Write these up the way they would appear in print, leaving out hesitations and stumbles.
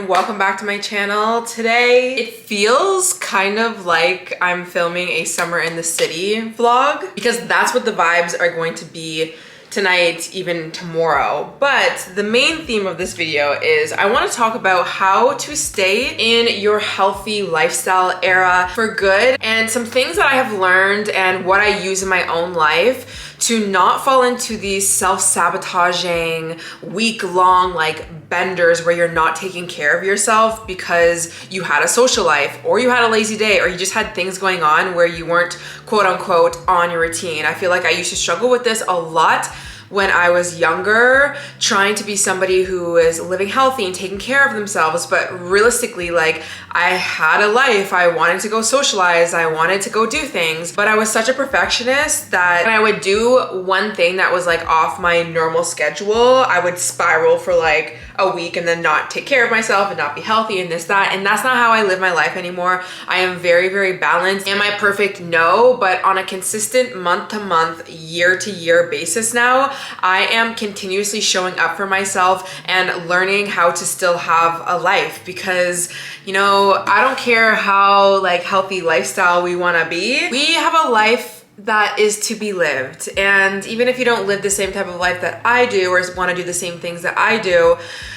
everyone, welcome back to my channel. Today it feels kind of like I'm filming a summer in the city vlog because that's what the vibes are going to be tonight, even tomorrow. But the main theme of this video is I want to talk about how to stay in your healthy lifestyle era for good and some things that I have learned and what I use in my own life to not fall into these self-sabotaging week-long like benders where you're not taking care of yourself because you had a social life or you had a lazy day or you just had things going on where you weren't quote unquote on your routine. I feel like I used to struggle with this a lot when I was younger, trying to be somebody who is living healthy and taking care of themselves. But realistically, like I had a life, I wanted to go socialize, I wanted to go do things, but I was such a perfectionist that when I would do one thing that was like off my normal schedule, I would spiral for like a week and then not take care of myself and not be healthy and this, that. And that's not how I live my life anymore. I am very, very balanced. Am I perfect? No, but on a consistent month to month, year to year basis now, I am continuously showing up for myself and learning how to still have a life because, you know, I don't care how like healthy lifestyle we want to be. We have a life that is to be lived. And even if you don't live the same type of life that I do or want to do the same things that I do,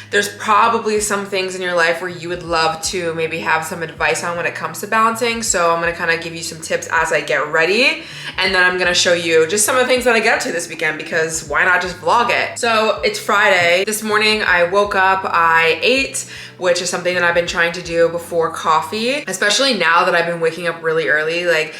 there's probably some things in your life where you would love to maybe have some advice on when it comes to balancing. So I'm gonna kind of give you some tips as I get ready. And then I'm gonna show you just some of the things that I get up to this weekend because why not just vlog it? So it's Friday. This morning I woke up, I ate, which is something that I've been trying to do before coffee, especially now that I've been waking up really early. Like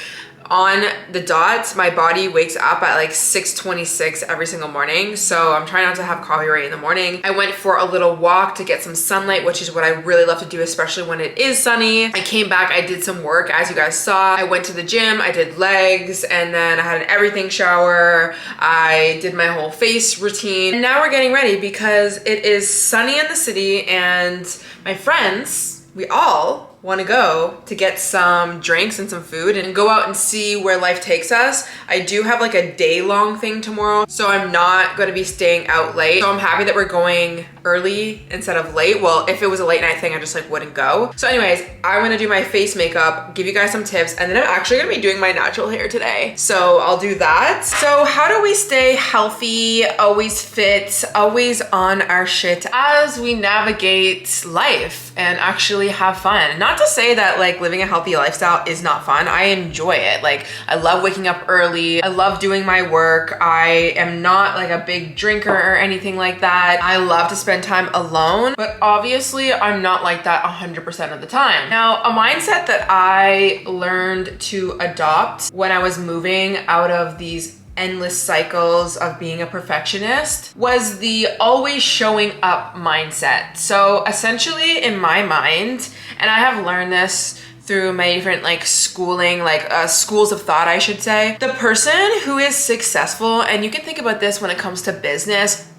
on the dot, my body wakes up at like 6:26 every single morning. So I'm trying not to have coffee right in the morning. I went for a little walk to get some sunlight, which is what I really love to do, especially when it is sunny. I came back, I did some work, as you guys saw. I went to the gym, I did legs, and then I had an everything shower. I did my whole face routine. And now we're getting ready because it is sunny in the city and my friends, we all want to go to get some drinks and some food and go out and see where life takes us. I do have like a day-long thing tomorrow, so I'm not going to be staying out late. So I'm happy that we're going early instead of late. Well, if it was a late night thing, I just like wouldn't go. So anyways, I'm going to do my face makeup, give you guys some tips, and then I'm actually going to be doing my natural hair today. So I'll do that. So how do we stay healthy, always fit, always on our shit as we navigate life and actually have fun? Not to say that like living a healthy lifestyle is not fun. I enjoy it. Like I love waking up early. I love doing my work. I am not like a big drinker or anything like that. I love to spend time alone, but obviously I'm not like that 100% of the time. Now, a mindset that I learned to adopt when I was moving out of these endless cycles of being a perfectionist was the always showing up mindset. So essentially in my mind, and I have learned this through my different like schooling, like schools of thought, I should say, the person who is successful, and you can think about this when it comes to business,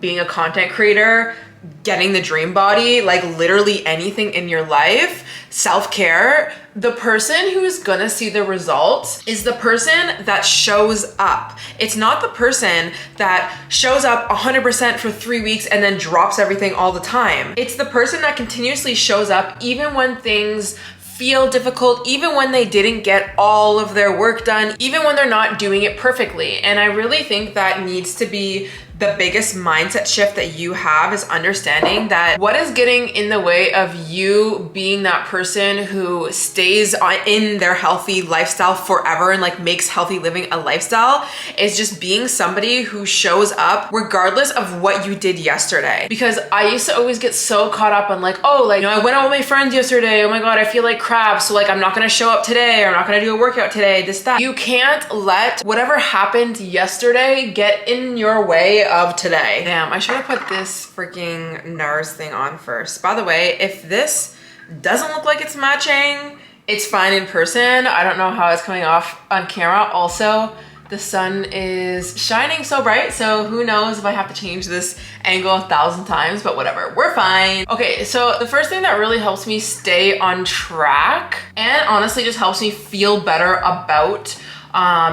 being a content creator, getting the dream body, like literally anything in your life, self-care, the person who's gonna see the results is the person that shows up. It's not the person that shows up 100% for 3 weeks and then drops everything all the time. It's the person that continuously shows up even when things feel difficult, even when they didn't get all of their work done, even when they're not doing it perfectly. And I really think that needs to be the biggest mindset shift that you have, is understanding that what is getting in the way of you being that person who stays in their healthy lifestyle forever and like makes healthy living a lifestyle is just being somebody who shows up regardless of what you did yesterday. Because I used to always get so caught up on like, oh, like, you know, I went out with my friends yesterday, oh my God, I feel like crap, so like I'm not gonna show up today, or I'm not gonna do a workout today, this, that. You can't let whatever happened yesterday get in your way of today. Damn, I should have put this freaking NARS thing on first. By the way, if this doesn't look like it's matching, it's fine in person. I don't know how it's coming off on camera. Also, the sun is shining so bright, so who knows if I have to change this angle 1,000 times, but whatever, we're fine. Okay, so the first thing that really helps me stay on track and honestly just helps me feel better about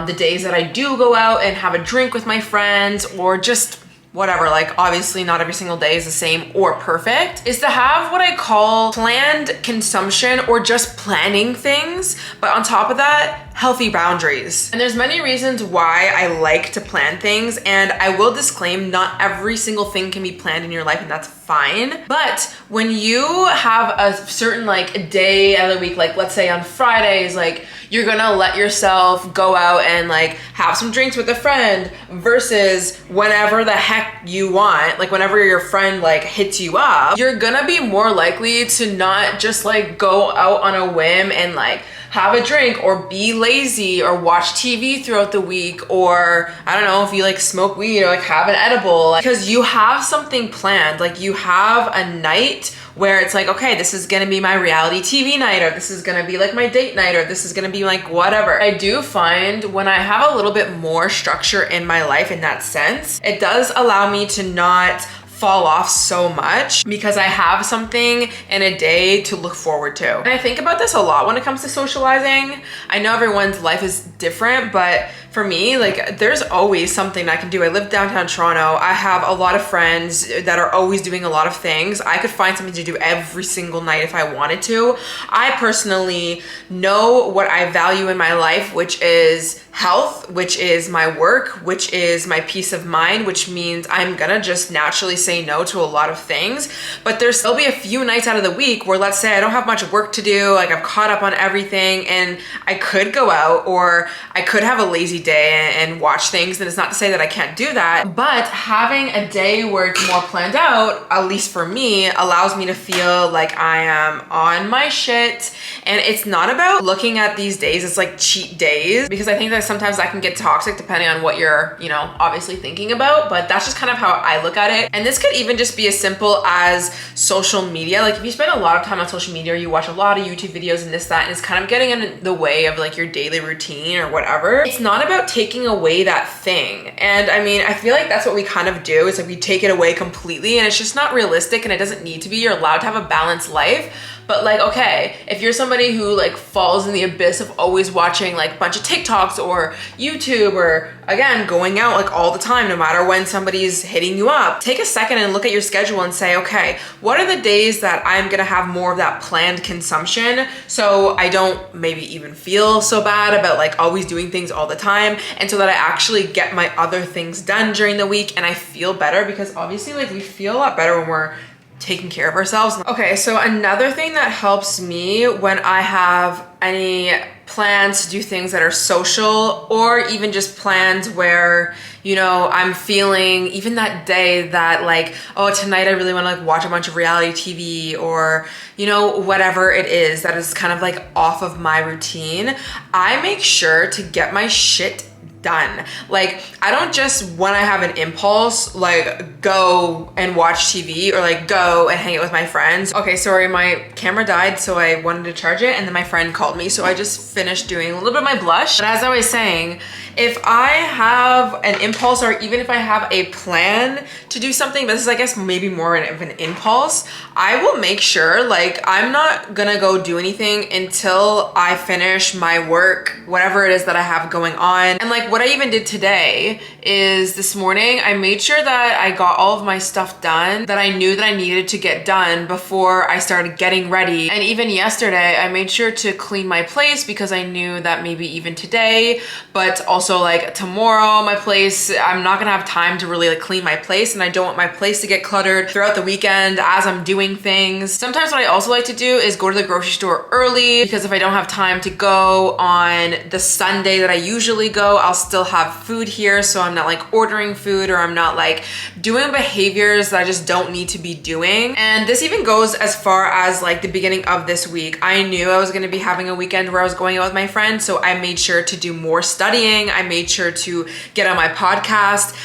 the days that I do go out and have a drink with my friends or just whatever, like obviously not every single day is the same or perfect, is to have what I call planned consumption or just planning things. But on top of that, healthy boundaries. And there's many reasons why I like to plan things. And I will disclaim, not every single thing can be planned in your life, and that's fine. But when you have a certain like day of the week, like let's say on Fridays, like you're gonna let yourself go out and like have some drinks with a friend versus whenever the heck you want, like whenever your friend like hits you up, you're gonna be more likely to not just like go out on a whim and like have a drink or be lazy or watch TV throughout the week, or I don't know if you like smoke weed or like have an edible, because you have something planned. Like you have a night where it's like, okay, this is gonna be my reality TV night, or this is gonna be like my date night, or this is gonna be like whatever. I do find when I have a little bit more structure in my life in that sense, it does allow me to not fall off so much because I have something in a day to look forward to. And I think about this a lot when it comes to socializing. I know everyone's life is different, but for me, like there's always something I can do. I live downtown Toronto. I have a lot of friends that are always doing a lot of things. I could find something to do every single night if I wanted to. I personally know what I value in my life, which is health, which is my work, which is my peace of mind, which means I'm gonna just naturally say no to a lot of things. But there'll be a few nights out of the week where, let's say I don't have much work to do, like I've caught up on everything, and I could go out or I could have a lazy day and watch things. And it's not to say that I can't do that, but having a day where it's more planned out, at least for me, allows me to feel like I am on my shit. And it's not about looking at these days as like cheat days, because I think that sometimes that can get toxic depending on what you're, you know, obviously thinking about. But that's just kind of how I look at it. And this could even just be as simple as social media. Like if you spend a lot of time on social media, or you watch a lot of YouTube videos and this, that, and it's kind of getting in the way of like your daily routine or whatever, it's not about taking away that thing. And I mean, I feel like that's what we kind of do, is like we take it away completely, and it's just not realistic, and it doesn't need to be. You're allowed to have a balanced life. But like, okay, if you're somebody who like falls in the abyss of always watching like a bunch of TikToks or YouTube, or again, going out like all the time, no matter when somebody's hitting you up, take a second and look at your schedule and say, okay, what are the days that I'm gonna have more of that planned consumption, so I don't maybe even feel so bad about like always doing things all the time, and so that I actually get my other things done during the week and I feel better, because obviously like we feel a lot better when we're taking care of ourselves. Okay, so another thing that helps me when I have any plans to do things that are social, or even just plans where, you know, I'm feeling even that day that like, oh, tonight I really want to like watch a bunch of reality TV, or, you know, whatever it is that is kind of like off of my routine, I make sure to get my shit done. Like I don't just, when I have an impulse, like go and watch TV or like go and hang out with my friends. Okay, sorry, my camera died, so I wanted to charge it, and then my friend called me, so I just finished doing a little bit of my blush. But as I was saying, if I have an impulse, or even if I have a plan to do something, but this is I guess maybe more of an impulse, I will make sure like I'm not gonna go do anything until I finish my work, whatever it is that I have going on. And like what I even did today is this morning, I made sure that I got all of my stuff done that I knew that I needed to get done before I started getting ready. And even yesterday, I made sure to clean my place, because I knew that maybe even today, but also like tomorrow, my place, I'm not gonna have time to really like clean my place, and I don't want my place to get cluttered throughout the weekend as I'm doing things. Sometimes what I also like to do is go to the grocery store early, because if I don't have time to go on the Sunday that I usually go, I'll still have food here, so I'm not like ordering food, or I'm not like doing behaviors that I just don't need to be doing. And this even goes as far as like the beginning of this week. I knew I was going to be having a weekend where I was going out with my friends, so I made sure to do more studying. I made sure to get on my podcast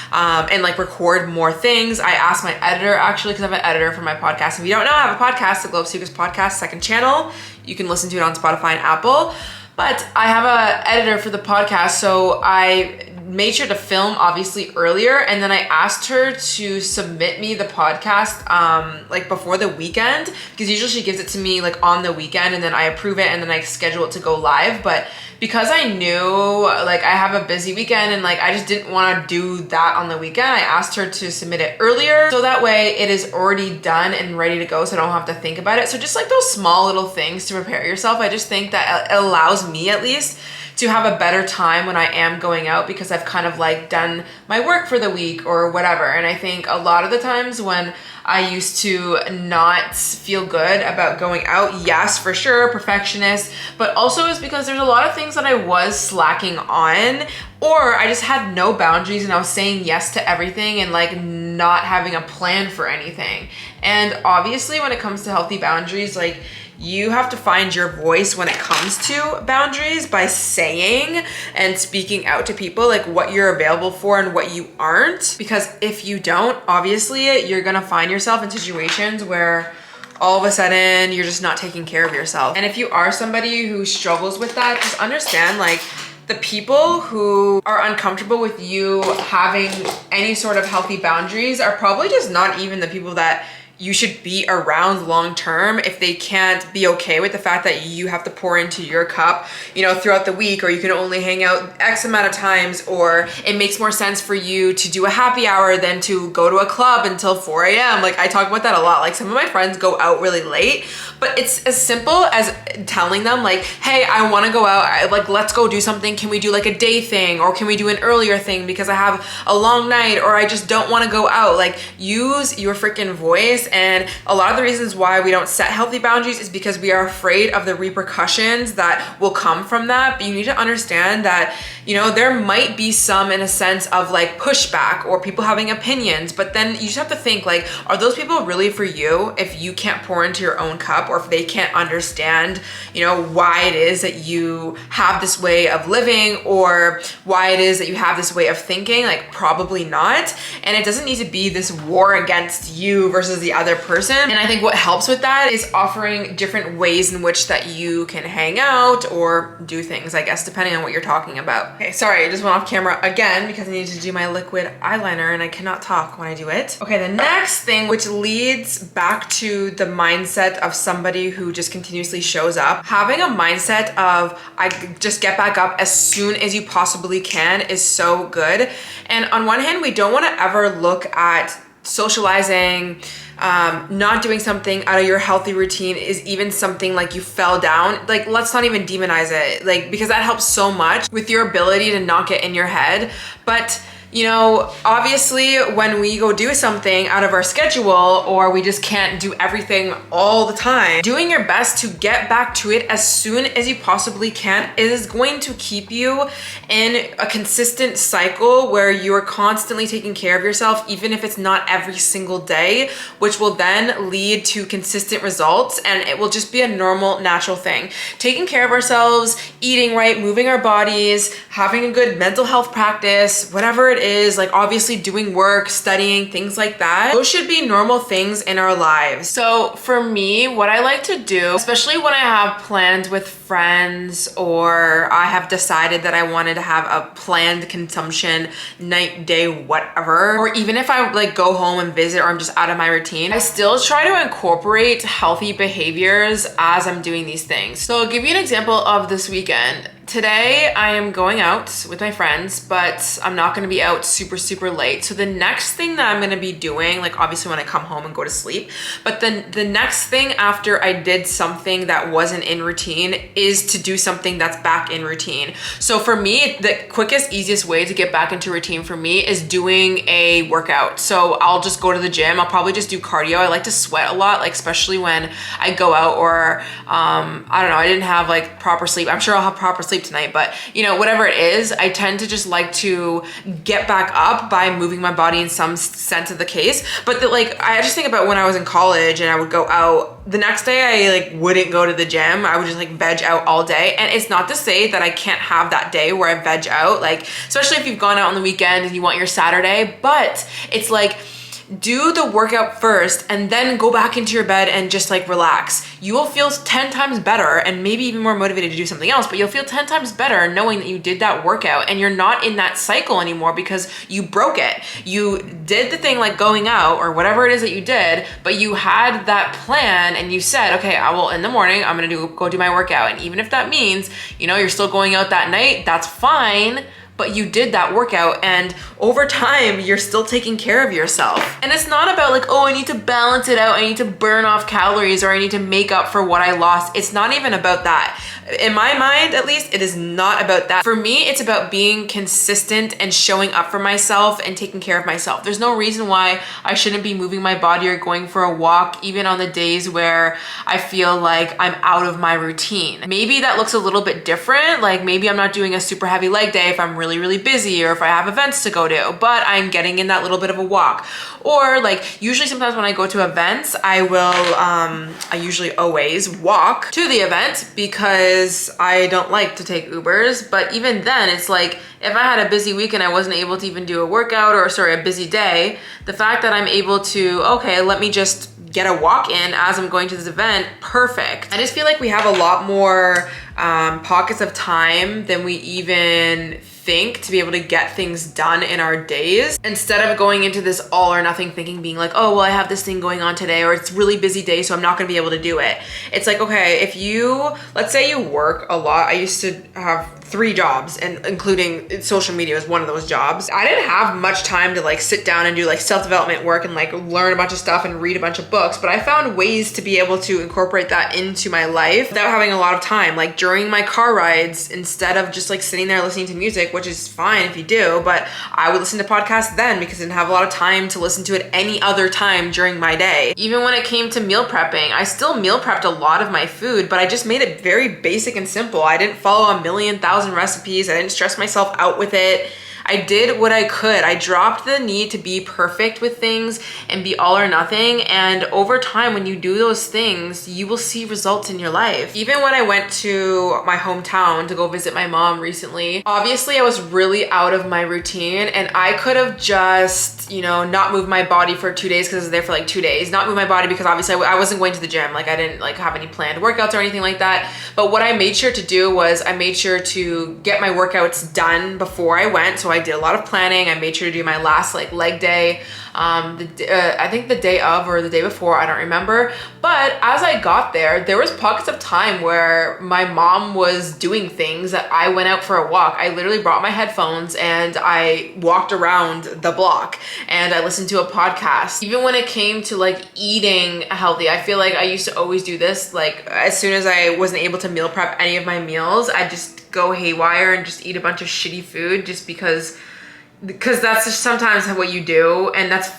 and like record more things. I asked my editor, actually, because I have an editor for my podcast. If you don't know, I have a podcast, the Globe Seekers Podcast, second channel. You can listen to it on Spotify and Apple. But I have a editor for the podcast, so I made sure to film obviously earlier, and then I asked her to submit me the podcast like before the weekend, because usually she gives it to me like on the weekend and then I approve it and then I schedule it to go live. But because I knew like I have a busy weekend and like I just didn't want to do that on the weekend, I asked her to submit it earlier so that way it is already done and ready to go, so I don't have to think about it. So just like those small little things to prepare yourself, I just think that it allows me at least to have a better time when I am going out, because I've kind of like done my work for the week or whatever. And I think a lot of the times when I used to not feel good about going out, yes, for sure, perfectionist, but also is because there's a lot of things that I was slacking on, or I just had no boundaries and I was saying yes to everything and like not having a plan for anything. And obviously when it comes to healthy boundaries, like you have to find your voice when it comes to boundaries by saying and speaking out to people like what you're available for and what you aren't. Because if you don't, obviously you're gonna find yourself in situations where all of a sudden you're just not taking care of yourself. And if you are somebody who struggles with that, just understand like the people who are uncomfortable with you having any sort of healthy boundaries are probably just not even the people that you should be around long term if they can't be okay with the fact that you have to pour into your cup, you know, throughout the week, or you can only hang out X amount of times, or it makes more sense for you to do a happy hour than to go to a club until 4 a.m. Like I talk about that a lot. Like some of my friends go out really late, but it's as simple as telling them like, hey, I want to go out, like let's go do something. Can we do like a day thing, or can we do an earlier thing because I have a long night, or I just don't want to go out. Like use your freaking voice. And a lot of the reasons why we don't set healthy boundaries is because we are afraid of the repercussions that will come from that. But you need to understand that, you know, there might be some in a sense of like pushback or people having opinions, but then you just have to think like, are those people really for you if you can't pour into your own cup, or if they can't understand, you know, why it is that you have this way of living, or why it is that you have this way of thinking? Like probably not. And it doesn't need to be this war against you versus the other person. And I think what helps with that is offering different ways in which that you can hang out or do things, I guess, depending on what you're talking about. Okay, sorry, I just went off camera again because I need to do my liquid eyeliner and I cannot talk when I do it. Okay, the next thing, which leads back to the mindset of somebody who just continuously shows up, having a mindset of I just get back up as soon as you possibly can is so good. And on one hand, we don't want to ever look at socializing, not doing something out of your healthy routine is even something like you fell down. Like, let's not even demonize it, like, because that helps so much with your ability to not get in your head. But you know, obviously when we go do something out of our schedule, or we just can't do everything all the time, doing your best to get back to it as soon as you possibly can is going to keep you in a consistent cycle where you're constantly taking care of yourself, even if it's not every single day, which will then lead to consistent results, and it will just be a normal, natural thing. Taking care of ourselves, eating right, moving our bodies, having a good mental health practice, whatever it is, like obviously doing work, studying, things like that. Those should be normal things in our lives. So for me, what I like to do, especially when I have plans with friends, or I have decided that I wanted to have a planned consumption night, day, whatever, or even if I like go home and visit, or I'm just out of my routine, I still try to incorporate healthy behaviors as I'm doing these things. So I'll give you an example of this weekend. Today I am going out with my friends, but I'm not gonna be out super late. So the next thing that I'm gonna be doing, like obviously when I come home and go to sleep, but then the next thing after I did something that wasn't in routine is to do something that's back in routine. So for me, the quickest, easiest way to get back into routine for me is doing a workout. So I'll just go to the gym. I'll probably just do cardio. I like to sweat a lot, like especially when I go out, or I don't know, I didn't have like proper sleep. I'm sure I'll have proper sleep tonight, but you know, whatever it is, I tend to just like to get back up by moving my body in some sense of the case. But like, I just think about when I was in college and I would go out, the next day I like wouldn't go to the gym. I would just like veg out all day. And it's not to say that I can't have that day where I veg out, like especially if you've gone out on the weekend and you want your Saturday, but it's like, do the workout first and then go back into your bed and just like relax. You will feel 10 times better and maybe even more motivated to do something else, but you'll feel 10 times better knowing that you did that workout and you're not in that cycle anymore because you broke it. You did the thing like going out or whatever it is that you did, but you had that plan and you said, okay, I will in the morning, I'm gonna go do my workout. And even if that means, you're still going out that night, that's fine. But you did that workout, and over time, you're still taking care of yourself. And it's not about like, oh, I need to balance it out, I need to burn off calories, or I need to make up for what I lost. It's not even about that. In my mind, at least, it is not about that. For me, it's about being consistent and showing up for myself and taking care of myself. There's no reason why I shouldn't be moving my body or going for a walk, even on the days where I feel like I'm out of my routine. Maybe that looks a little bit different. Like maybe I'm not doing a super heavy leg day if I'm really busy or if I have events to go to, but I'm getting in that little bit of a walk. Or like usually sometimes when I go to events, I usually always walk to the event because I don't like to take Ubers. But even then it's like, if I had a busy week and I wasn't able to even do a workout or a busy day, the fact that I'm able to, okay, let me just get a walk in as I'm going to this event, perfect. I just feel like we have a lot more pockets of time than we even think to be able to get things done in our days, instead of going into this all or nothing thinking, being like, oh, well, I have this thing going on today, or it's really busy day, so I'm not gonna be able to do it. It's like, okay, let's say you work a lot. I used to have 3 jobs, and including social media was one of those jobs. I didn't have much time to like sit down and do like self-development work and like learn a bunch of stuff and read a bunch of books, but I found ways to be able to incorporate that into my life without having a lot of time. Like during my car rides, instead of just like sitting there listening to music, which is fine if you do, but I would listen to podcasts then because I didn't have a lot of time to listen to it any other time during my day. Even when it came to meal prepping, I still meal prepped a lot of my food, but I just made it very basic and simple. I didn't follow a million thousand recipes. I didn't stress myself out with it. I did what I could. I dropped the need to be perfect with things and be all or nothing. And over time, when you do those things, you will see results in your life. Even when I went to my hometown to go visit my mom recently, obviously I was really out of my routine and I could have just, not moved my body for 2 days because I was there for like 2 days. Not move my body because obviously I wasn't going to the gym. Like I didn't like have any planned workouts or anything like that. But what I made sure to do was I made sure to get my workouts done before I went. So I did a lot of planning. I made sure to do my last like leg day. I think the day of or the day before, I don't remember. But as I got there was pockets of time where my mom was doing things that I went out for a walk. I literally brought my headphones and I walked around the block and I listened to a podcast. Even when it came to like eating healthy, I feel like I used to always do this. Like as soon as I wasn't able to meal prep any of my meals, I'd just go haywire and just eat a bunch of shitty food just because that's just sometimes what you do, and that's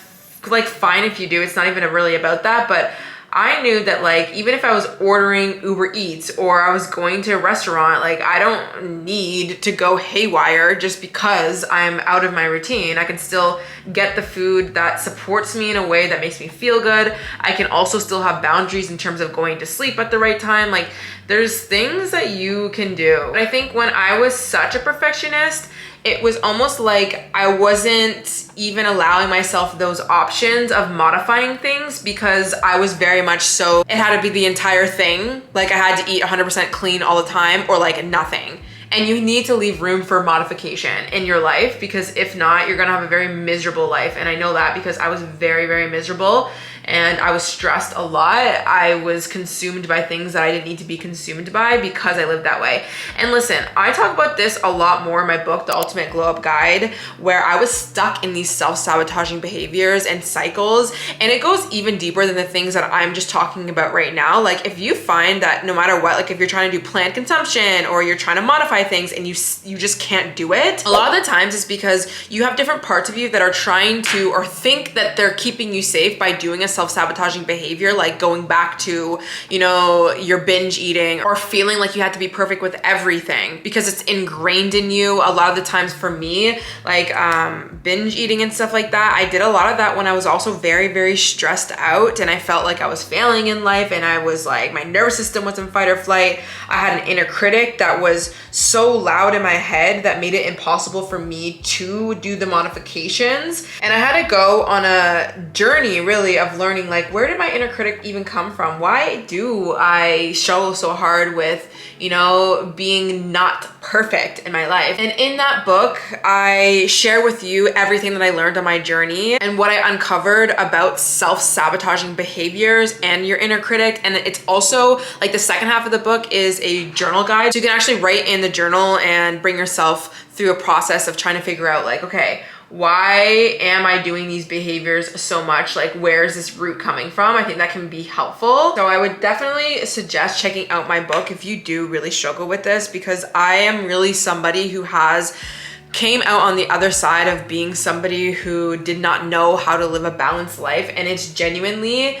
like fine if you do. It's not even really about that, but I knew that like even if I was ordering Uber Eats or I was going to a restaurant, like I don't need to go haywire just because I'm out of my routine. I can still get the food that supports me in a way that makes me feel good. I can also still have boundaries in terms of going to sleep at the right time. Like there's things that you can do. But I think when I was such a perfectionist, it was almost like I wasn't even allowing myself those options of modifying things because I was very much so, it had to be the entire thing. Like I had to eat 100% clean all the time or like nothing. And you need to leave room for modification in your life because if not, you're gonna have a very miserable life. And I know that because I was very miserable and I was stressed a lot. I was consumed by things that I didn't need to be consumed by because I lived that way. And listen, I talk about this a lot more in my book, The Ultimate Glow Up Guide, where I was stuck in these self-sabotaging behaviors and cycles. And it goes even deeper than the things that I'm just talking about right now. Like if you find that no matter what, like if you're trying to do planned consumption or you're trying to modify things and you just can't do it, a lot of the times it's because you have different parts of you that are trying to or think that they're keeping you safe by doing a self-sabotaging behavior, like going back to, you know, your binge eating or feeling like you had to be perfect with everything because it's ingrained in you. A lot of the times for me, like binge eating and stuff like that, I did a lot of that when I was also very, very stressed out and I felt like I was failing in life and I was like, my nervous system was in fight or flight. I had an inner critic that was so loud in my head that made it impossible for me to do the modifications. And I had to go on a journey really of learning, like, where did my inner critic even come from? Why do I struggle so hard with, you know, being not perfect in my life? And in that book, I share with you everything that I learned on my journey and what I uncovered about self-sabotaging behaviors and your inner critic. And it's also like the second half of the book is a journal guide. So you can actually write in the journal and bring yourself through a process of trying to figure out like, okay, why am I doing these behaviors so much? Like, where is this root coming from? I think that can be helpful. So I would definitely suggest checking out my book if you do really struggle with this, because I am really somebody who came out on the other side of being somebody who did not know how to live a balanced life. And it's genuinely,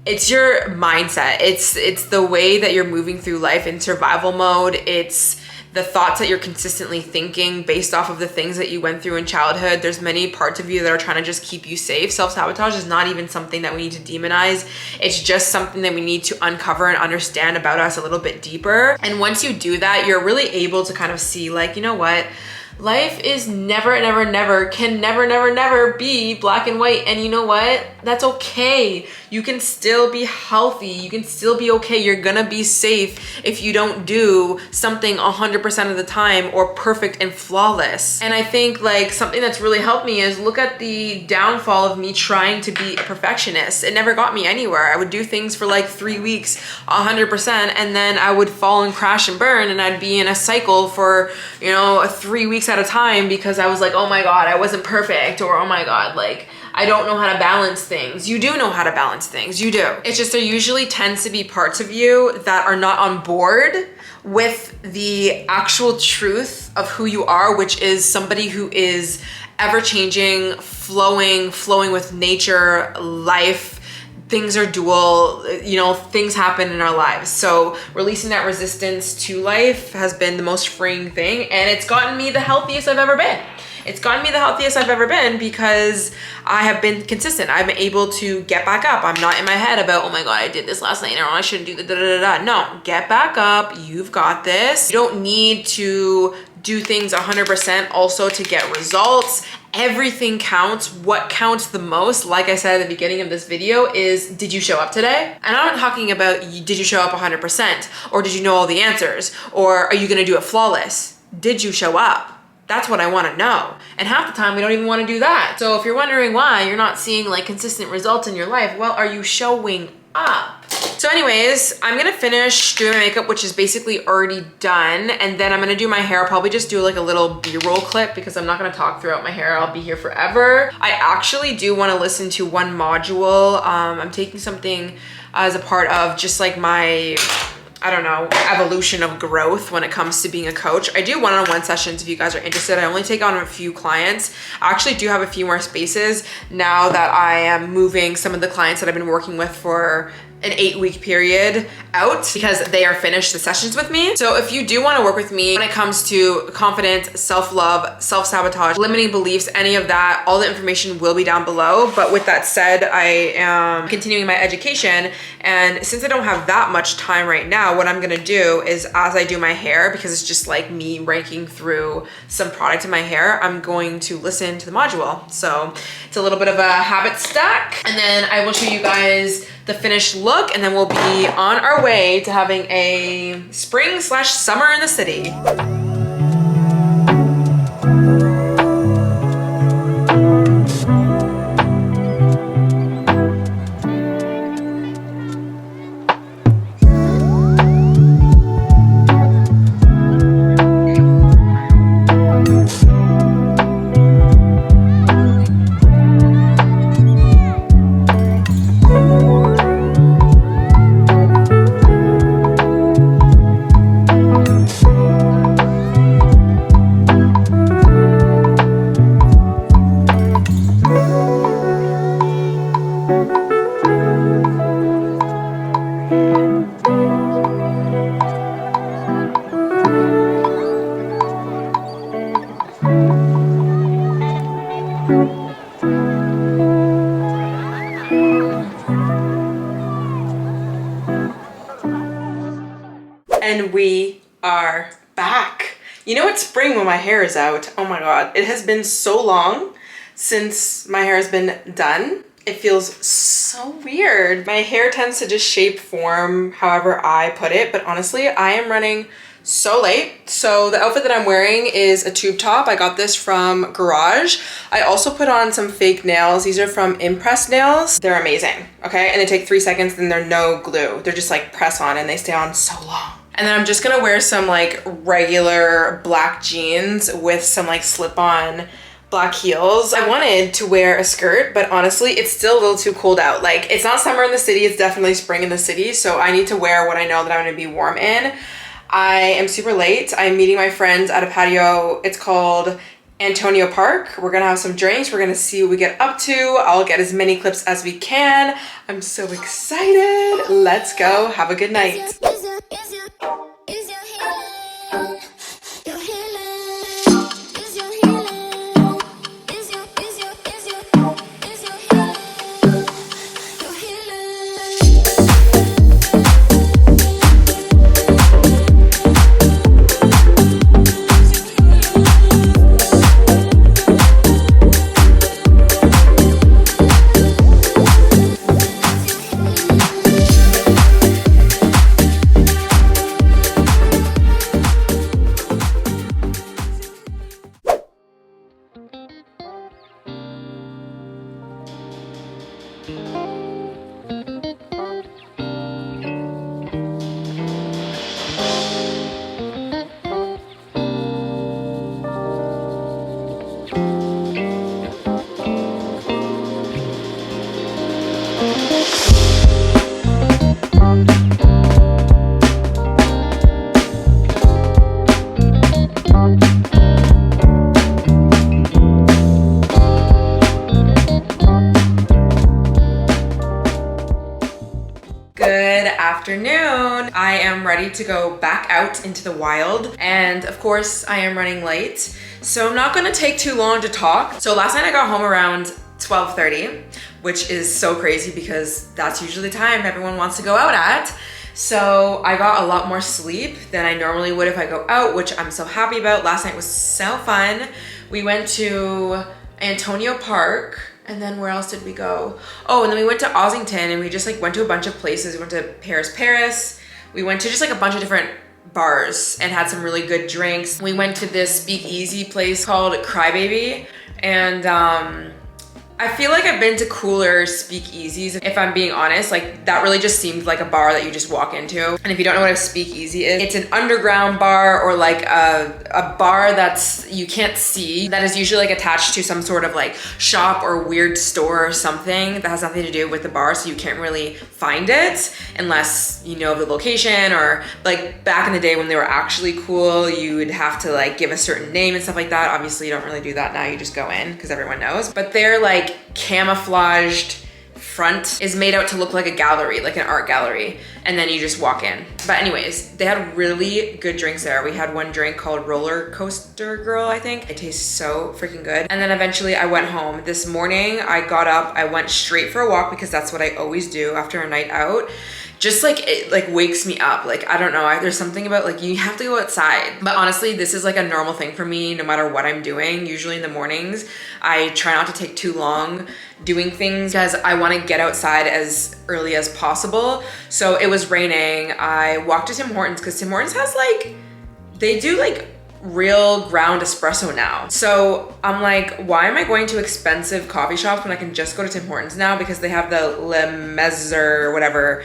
it's your mindset. It's the way that you're moving through life in survival mode. It's the thoughts that you're consistently thinking based off of the things that you went through in childhood. There's many parts of you that are trying to just keep you safe. Self-sabotage is not even something that we need to demonize. It's just something that we need to uncover and understand about us a little bit deeper. And once you do that, you're really able to kind of see like, you know what? Life is never, never be black and white. And you know what? That's okay. You can still be healthy. You can still be okay. You're gonna be safe if you don't do something 100% of the time or perfect and flawless. And I think like something that's really helped me is look at the downfall of me trying to be a perfectionist. It never got me anywhere. I would do things for like 3 weeks, 100%, and then I would fall and crash and burn, and I'd be in a cycle for, you know, 3 weeks at a time because I was like, oh my God, I wasn't perfect, or oh my God, like, I don't know how to balance things. You do know how to balance things, you do. It's just there usually tends to be parts of you that are not on board with the actual truth of who you are, which is somebody who is ever-changing, flowing with nature, life. Things are dual, you know, things happen in our lives. So releasing that resistance to life has been the most freeing thing, and it's gotten me the healthiest I've ever been. It's gotten me the healthiest I've ever been because I have been consistent. I'm able to get back up. I'm not in my head about, oh my God, I did this last night, or I shouldn't do the da-da-da-da. No, get back up. You've got this. You don't need to do things 100% also to get results. Everything counts. What counts the most, like I said at the beginning of this video, is did you show up today? And I'm not talking about did you show up 100%, or did you know all the answers, or are you gonna do it flawless? Did you show up? That's what I want to know. And half the time we don't even want to do that. So if you're wondering why you're not seeing like consistent results in your life, well, are you showing up? So anyways, I'm gonna finish doing my makeup, which is basically already done. And then I'm gonna do my hair. I'll probably just do like a little B-roll clip because I'm not gonna talk throughout my hair. I'll be here forever. I actually do wanna listen to one module. I'm taking something as a part of just like my, I don't know, evolution of growth when it comes to being a coach. I do one-on-one sessions if you guys are interested. I only take on a few clients. I actually do have a few more spaces now that I am moving some of the clients that I've been working with for an 8-week period out because they are finished the sessions with me. So if you do want to work with me when it comes to confidence, self-love, self-sabotage, limiting beliefs, any of that, all the information will be down below. But with that said, I am continuing my education, and since I don't have that much time right now, what I'm gonna do is as I do my hair, because it's just like me ranking through some product in my hair, I'm going to listen to the module. So it's a little bit of a habit stack, and then I will show you guys the finished look, and then we'll be on our way to having a spring/summer in the city. we are back. You know it's spring when my hair is out. Oh my god, it has been so long since my hair has been done. It feels so weird. My hair tends to just shape form however I put it, but honestly, I am running so late. So the outfit that I'm wearing is a tube top. I got this from Garage. I also put on some fake nails. These are from Impress Nails. They're amazing, okay? And they take 3 seconds and they're no glue. They're just like press on and they stay on so long. And then I'm just gonna wear some like regular black jeans with some like slip-on black heels. I wanted to wear a skirt, but honestly, it's still a little too cold out. Like, it's not summer in the city, it's definitely spring in the city, so I need to wear what I know that I'm gonna be warm in. I am super late. I'm meeting my friends at a patio. It's called Antonio Park. We're gonna have some drinks. We're gonna see what we get up to. I'll get as many clips as we can. I'm so excited. Let's go. Have a good night. Afternoon. I am ready to go back out into the wild, and of course I am running late, so I'm not gonna take too long to talk. So last night I got home around 12:30, which is so crazy because that's usually the time everyone wants to go out at. So I got a lot more sleep than I normally would if I go out, which I'm so happy about. Last night was so fun. We went to Antonio Park. And then where else did we go? Oh, and then we went to Ossington and we just like went to a bunch of places. We went to Paris. We went to just like a bunch of different bars and had some really good drinks. We went to this speakeasy place called Crybaby, and I feel like I've been to cooler speakeasies, if I'm being honest. Like, that really just seemed like a bar that you just walk into. And if you don't know what a speakeasy is, it's an underground bar, or like a bar that's, you can't see, that is usually like attached to some sort of like shop or weird store or something that has nothing to do with the bar, so you can't really find it unless you know the location. Or like back in the day when they were actually cool, you would have to like give a certain name and stuff like that. Obviously you don't really do that now, you just go in because everyone knows. But they're like camouflaged front is made out to look like a gallery, like an art gallery, and then you just walk in. But anyways, they had really good drinks there. We had one drink called Roller Coaster Girl, I think. It tastes so freaking good. And then eventually I went home. This morning I got up, I went straight for a walk because that's what I always do after a night out. Just like, it like wakes me up. Like, I don't know, there's something about like, you have to go outside. But honestly, this is like a normal thing for me no matter what I'm doing. Usually in the mornings, I try not to take too long doing things because I want to get outside as early as possible. So it was raining. I walked to Tim Hortons because Tim Hortons has like, they do like real ground espresso now. So I'm like, why am I going to expensive coffee shops when I can just go to Tim Hortons now, because they have the Le Mezzer or whatever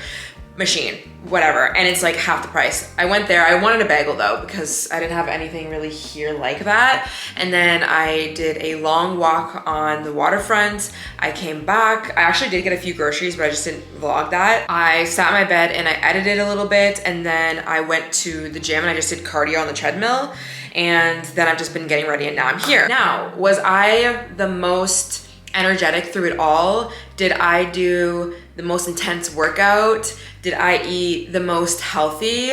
machine, whatever, and it's like half the price. I went there. I wanted a bagel though because I didn't have anything really here like that. And then I did a long walk on the waterfront. I came back. I actually did get a few groceries, but I just didn't vlog that. I sat in my bed and I edited a little bit, and then I went to the gym and I just did cardio on the treadmill, and then I've just been getting ready and now I'm here. Now, was I the most energetic through it all? Did I do the most intense workout? Did I eat the most healthy?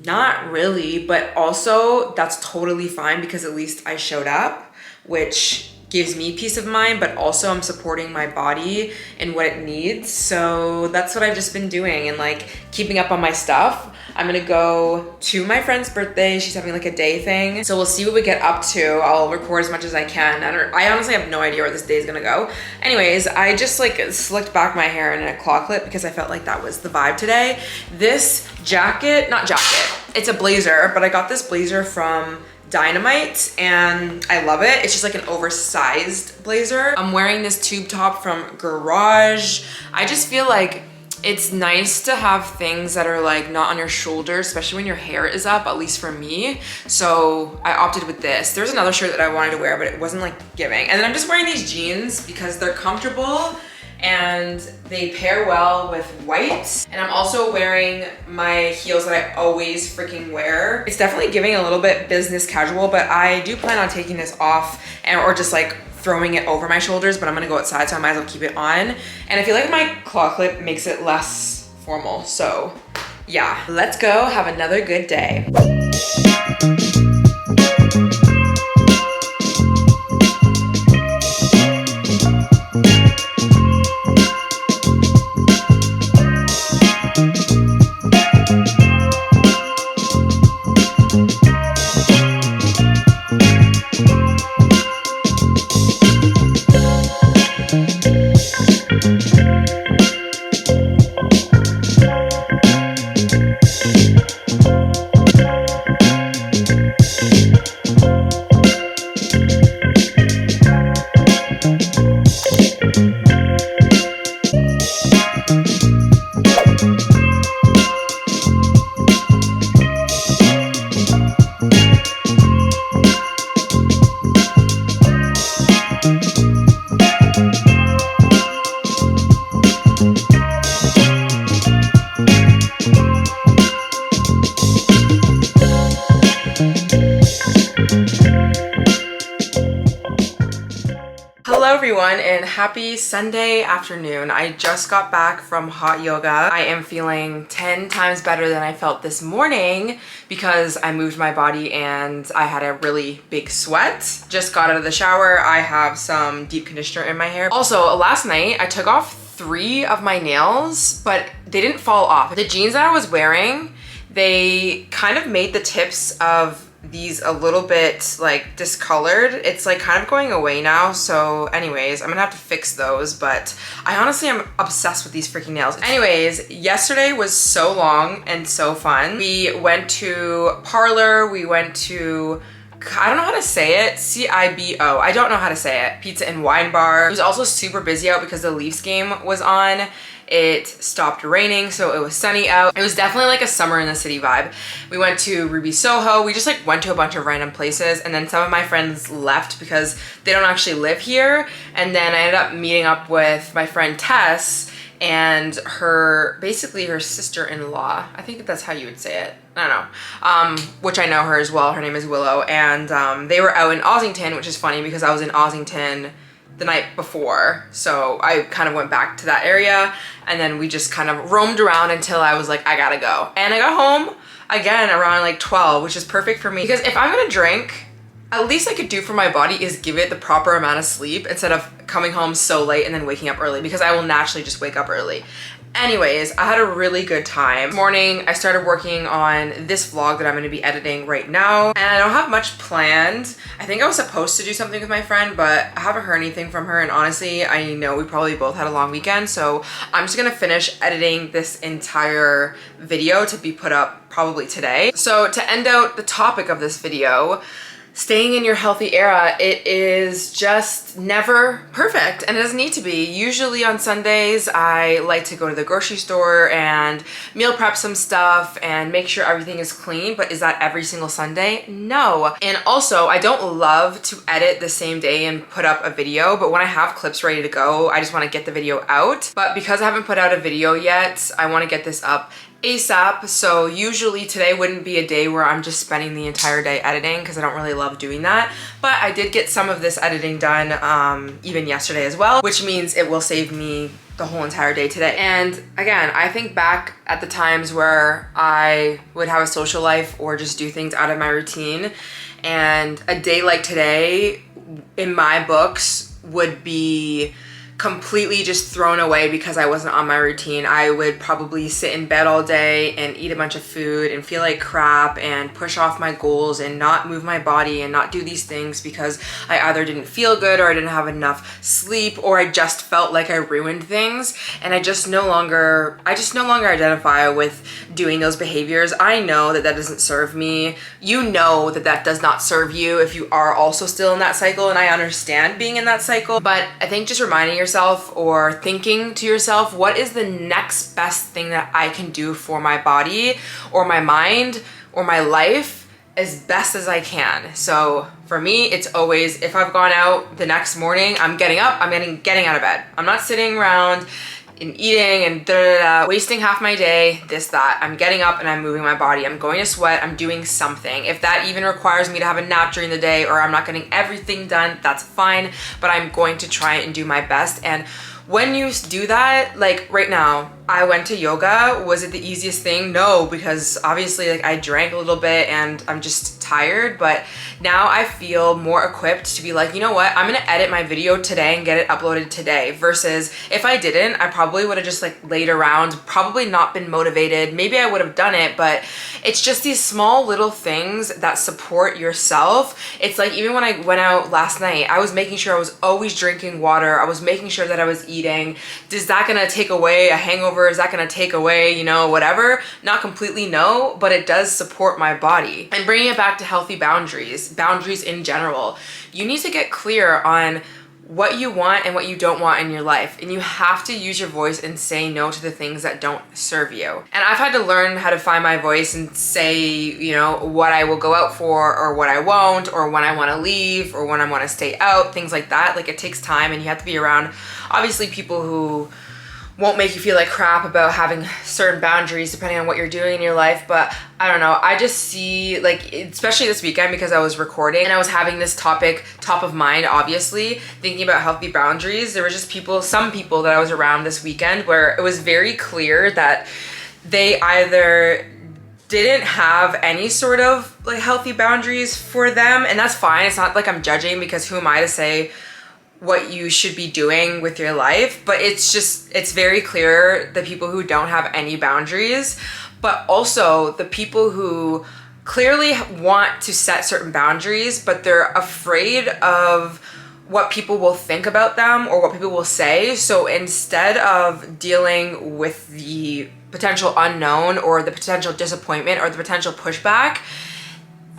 Not really, but also that's totally fine because at least I showed up, which gives me peace of mind, but also I'm supporting my body and what it needs. So that's what I've just been doing and like keeping up on my stuff. I'm gonna go to my friend's birthday. She's having like a day thing. So we'll see what we get up to. I'll record as much as I can. I honestly have no idea where this day is gonna go. Anyways, I just like slicked back my hair in a claw clip because I felt like that was the vibe today. This jacket, not jacket, it's a blazer, but I got this blazer from Dynamite and I love it. It's just like an oversized blazer. I'm wearing this tube top from Garage. I just feel like it's nice to have things that are like not on your shoulders, especially when your hair is up, at least for me. So I opted with this. There's another shirt that I wanted to wear, but it wasn't like giving. And then I'm just wearing these jeans because they're comfortable and they pair well with white. And I'm also wearing my heels that I always freaking wear. It's definitely giving a little bit business casual, but I do plan on taking this off or just like throwing it over my shoulders, but I'm gonna go outside, so I might as well keep it on. And I feel like my claw clip makes it less formal. So yeah, let's go have another good day. Hello everyone and happy Sunday afternoon. I just got back from hot yoga. I am feeling 10 times better than I felt this morning because I moved my body and I had a really big sweat. Just got out of the shower. I have some deep conditioner in my hair. Also, last night I took off 3 of my nails, but they didn't fall off. The jeans that I was wearing, they kind of made the tips of these a little bit like discolored. It's like kind of going away now. So anyways, I'm gonna have to fix those, but I honestly am obsessed with these freaking nails. Anyways, yesterday was so long and so fun. We went to Parlor, we went to, I don't know how to say it, CIBO. I don't know how to say it. Pizza and Wine Bar. It was also super busy out because the Leafs game was on. It stopped raining, so it was sunny out. It was definitely like a summer in the city vibe. We went to Ruby Soho. We just like went to a bunch of random places, and then some of my friends left because they don't actually live here. And then I ended up meeting up with my friend Tess and basically her sister-in-law. I think that's how you would say it. I don't know. Which I know her as well. Her name is Willow. And they were out in Ossington, which is funny because I was in Ossington the night before. So I kind of went back to that area and then we just kind of roamed around until I was like, I gotta go. And I got home again around like 12, which is perfect for me because if I'm gonna drink, at least I could do for my body is give it the proper amount of sleep instead of coming home so late and then waking up early because I will naturally just wake up early. Anyways, I had a really good time. This morning, I started working on this vlog that I'm gonna be editing right now, and I don't have much planned. I think I was supposed to do something with my friend, but I haven't heard anything from her, and honestly, I know we probably both had a long weekend, so I'm just gonna finish editing this entire video to be put up probably today. So to end out the topic of this video, staying in your healthy era, it is just never perfect and it doesn't need to be. Usually on Sundays, I like to go to the grocery store and meal prep some stuff and make sure everything is clean, but is that every single Sunday? No. And also, I don't love to edit the same day and put up a video, but when I have clips ready to go, I just want to get the video out. But because I haven't put out a video yet, I want to get this up ASAP. So usually today wouldn't be a day where I'm just spending the entire day editing because I don't really love doing that. But I did get some of this editing done even yesterday as well, which means it will save me the whole entire day today. And again, I think back at the times where I would have a social life or just do things out of my routine, and a day like today in my books would be completely just thrown away because I wasn't on my routine. I would probably sit in bed all day and eat a bunch of food and feel like crap and push off my goals and not move my body and not do these things because I either didn't feel good or I didn't have enough sleep or I just felt like I ruined things. And I just no longer identify with doing those behaviors. I know that that doesn't serve me. You know that that does not serve you if you are also still in that cycle, and I understand being in that cycle. But I think just reminding yourself or thinking to yourself, what is the next best thing that I can do for my body or my mind or my life as best as I can? So for me, it's always, if I've gone out the next morning, I'm getting up, I'm getting out of bed. I'm not sitting around and eating and wasting half my day, this, that. I'm getting up and I'm moving my body. I'm going to sweat, I'm doing something. If that even requires me to have a nap during the day or I'm not getting everything done, that's fine, but I'm going to try and do my best. And when you do that, like right now, I went to yoga. Was it the easiest thing? No, because obviously like I drank a little bit and I'm just tired, but now I feel more equipped to be like, you know what, I'm gonna edit my video today and get it uploaded today, versus if I didn't, I probably would have just like laid around, probably not been motivated. Maybe I would have done it, but it's just these small little things that support yourself. It's like, even when I went out last night, I was making sure I was always drinking water. I was making sure that I was eating. Is that gonna take away a hangover? Is that gonna take away, you know, whatever? Not completely, no, but it does support my body. And bringing it back to healthy boundaries in general, you need to get clear on what you want and what you don't want in your life. And you have to use your voice and say no to the things that don't serve you. And I've had to learn how to find my voice and say, you know, what I will go out for or what I won't, or when I want to leave or when I want to stay out, things like that. Like, it takes time, and you have to be around, obviously, people who won't make you feel like crap about having certain boundaries depending on what you're doing in your life. But I don't know, I just see, like, especially this weekend, because I was recording and I was having this topic top of mind, obviously, thinking about healthy boundaries. There were just some people that I was around this weekend where it was very clear that they either didn't have any sort of like healthy boundaries for them, and that's fine. It's not like I'm judging, because who am I to say what you should be doing with your life? But it's very clear the people who don't have any boundaries, but also the people who clearly want to set certain boundaries, but they're afraid of what people will think about them or what people will say. So instead of dealing with the potential unknown or the potential disappointment or the potential pushback,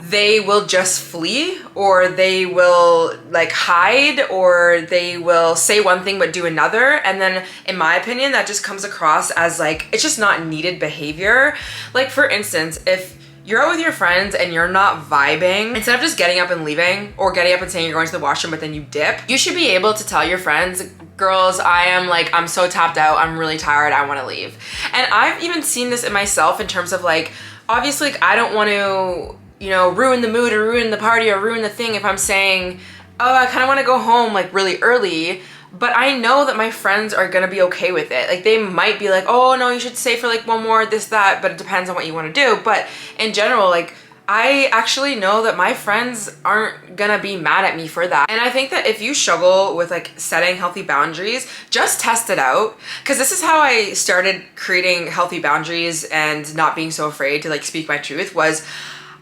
they will just flee, or they will like hide, or they will say one thing but do another. And then, in my opinion, that just comes across as like, it's just not needed behavior. Like, for instance, if you're out with your friends and you're not vibing, instead of just getting up and leaving, or getting up and saying you're going to the washroom but then you dip, you should be able to tell your friends, girls, I'm so tapped out, I'm really tired, I want to leave. And I've even seen this in myself in terms of like, obviously, like, I don't want to, you know, ruin the mood or ruin the party or ruin the thing if I'm saying, oh, I kind of want to go home like really early, but I know that my friends are gonna be okay with it. Like, they might be like, oh no, you should stay for like one more, this, that, but it depends on what you want to do. But in general, like, I actually know that my friends aren't gonna be mad at me for that. And I think that if you struggle with like setting healthy boundaries, just test it out. Because this is how I started creating healthy boundaries and not being so afraid to like speak my truth. Was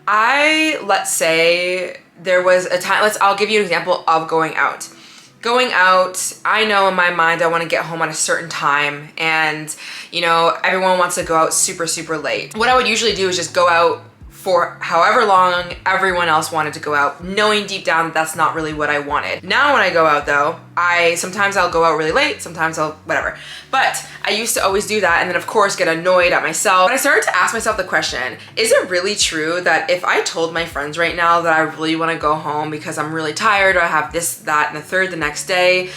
let's say there was a time, I'll give you an example of going out. Going out, I know in my mind I want to get home at a certain time, and you know, everyone wants to go out super, super late. What I would usually do is just go out for however long everyone else wanted to go out, knowing deep down that that's not really what I wanted. Now when I go out though, sometimes I'll go out really late, sometimes I'll whatever. But I used to always do that, and then of course get annoyed at myself. But I started to ask myself the question, is it really true that if I told my friends right now that I really want to go home because I'm really tired, or I have this, that, and the third the next day,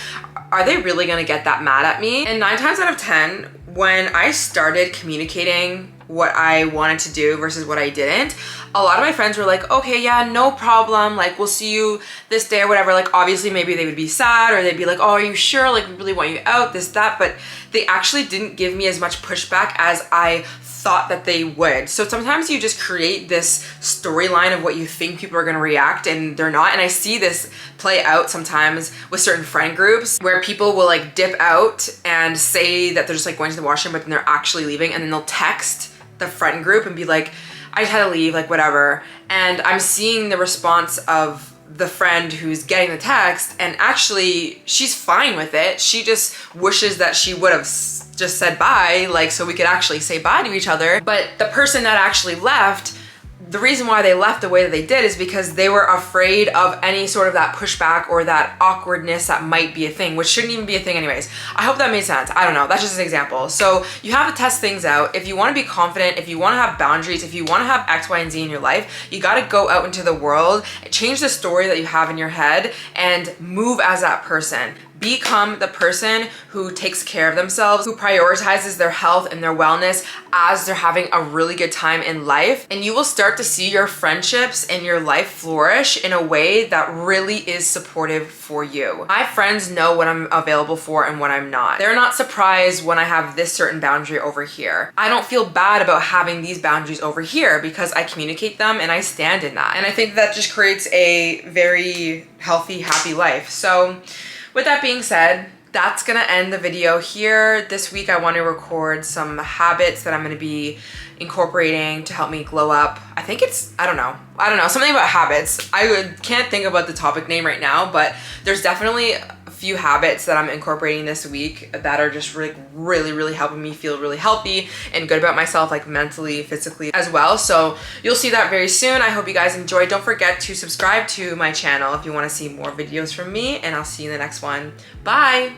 are they really gonna get that mad at me? And 9 times out of 10, when I started communicating what I wanted to do versus what I didn't, a lot of my friends were like, okay, yeah, no problem, like, we'll see you this day or whatever. Like, obviously maybe they would be sad, or they'd be like, oh, are you sure, like, we really want you out, this, that. But they actually didn't give me as much pushback as I thought that they would. So sometimes you just create this storyline of what you think people are gonna react and they're not. And I see this play out sometimes with certain friend groups where people will like dip out and say that they're just like going to the washroom, but then they're actually leaving, and then they'll text the friend group and be like, I just had to leave, like whatever. And I'm seeing the response of the friend who's getting the text, and actually she's fine with it. She just wishes that she would have just said bye, like so we could actually say bye to each other. But the person that actually left, the reason why they left the way that they did is because they were afraid of any sort of that pushback or that awkwardness that might be a thing, which shouldn't even be a thing anyways. I hope that made sense. I don't know, that's just an example. So you have to test things out. If you want to be confident, if you want to have boundaries, if you want to have X, Y, and Z in your life, you got to go out into the world, change the story that you have in your head, and move as that person. Become the person who takes care of themselves, who prioritizes their health and their wellness as they're having a really good time in life. And you will start to see your friendships and your life flourish in a way that really is supportive for you. My friends know what I'm available for and what I'm not. They're not surprised when I have this certain boundary over here. I don't feel bad about having these boundaries over here because I communicate them and I stand in that. And I think that just creates a very healthy, happy life. So with that being said, that's gonna end the video here. This week I want to record some habits that I'm gonna be incorporating to help me glow up. I think it's, I don't know, something about habits. I can't think about the topic name right now, but there's definitely a few habits that I'm incorporating this week that are just really helping me feel really healthy and good about myself, like mentally, physically as well. So you'll see that very soon. I hope you guys enjoyed. Don't forget to subscribe to my channel if you want to see more videos from me, and I'll see you in the next one. Bye.